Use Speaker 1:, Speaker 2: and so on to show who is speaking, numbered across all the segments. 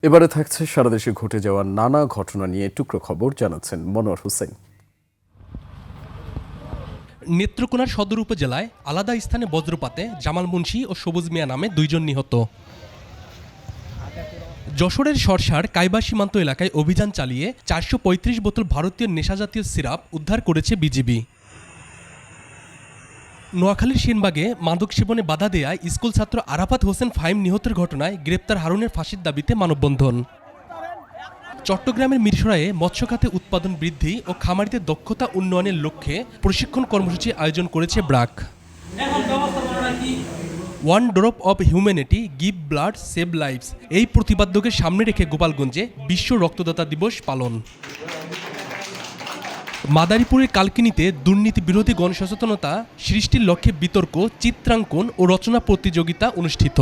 Speaker 1: এবারে থাকছে সারা দেশে ঘটে যাওয়া নানা ঘটনা নিয়ে টুকরো খবর জানাচ্ছেন মনোয়ার হোসেন।
Speaker 2: নেত্রকোনার সদর উপজেলায় আলাদা স্থানে বজ্রপাতে জামাল মুন্সি ও সবুজ মিয়া নামে দুইজন নিহত। যশোরের সরসার কাইবা সীমান্ত এলাকায় অভিযান চালিয়ে 435 বোতল ভারতীয় নেশাজাতীয় সিরাপ উদ্ধার করেছে বিজিবি। নোয়াখালীর সেনবাগে মাদক সেবনে বাধা দেয়ায় স্কুল ছাত্র আরাফাত হোসেন ফাহিম নিহতের ঘটনায় গ্রেপ্তার হারুনের ফাঁসির দাবিতে মানববন্ধন। চট্টগ্রামের মিরসরাইয়ে মৎস্য খাতে উৎপাদন বৃদ্ধি ও খামারিদের দক্ষতা উন্নয়নের লক্ষ্যে প্রশিক্ষণ কর্মসূচি আয়োজন করেছে BRAC. One drop of humanity give blood save lives এই প্রতিপাদ্যকে সামনে রেখে গোপালগঞ্জে বিশ্ব রক্তদাতা দিবস পালন। মাদারীপুরের কালকিনিতে দুর্নীতি বিরোধী গণসচেতনতা সৃষ্টির লক্ষ্যে বিতর্ক, চিত্রাঙ্কন ও রচনা প্রতিযোগিতা অনুষ্ঠিত।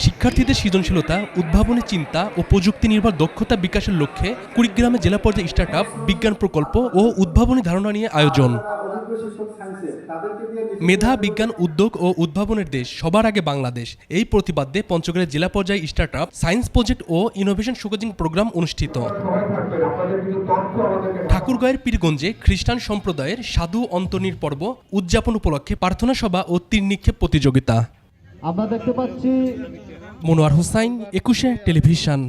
Speaker 2: শিক্ষার্থীদের সৃজনশীলতা, উদ্ভাবনী চিন্তা ও প্রযুক্তি নির্ভর দক্ষতা বিকাশের লক্ষ্যে কুড়িগ্রামে জেলা পর্যায়ে স্টার্টআপ বিজ্ঞান প্রকল্প ও উদ্ভাবনী ধারণা নিয়ে আয়োজন। মেধা, বিজ্ঞান, উদ্যোগ ও উদ্ভাবনের দেশ, সবার আগে বাংলাদেশ এই প্রতিপাদ্যে পঞ্চগড়ের জেলা পর্যায়ে স্টার্টআপ সায়েন্স প্রজেক্ট ও ইনোভেশন শোকেজিং প্রোগ্রাম অনুষ্ঠিত। ঠাকুরগাঁয়ের পীরগঞ্জে খ্রিস্টান সম্প্রদায়ের সাধু অন্তর্নির পর্ব উদযাপন উপলক্ষে প্রার্থনা সভা ও তীর নিক্ষেপ প্রতিযোগিতা।
Speaker 3: আমরা দেখতে পাচ্ছি
Speaker 2: মনোয়ার হোসাইন, 21 টেলিভিশন।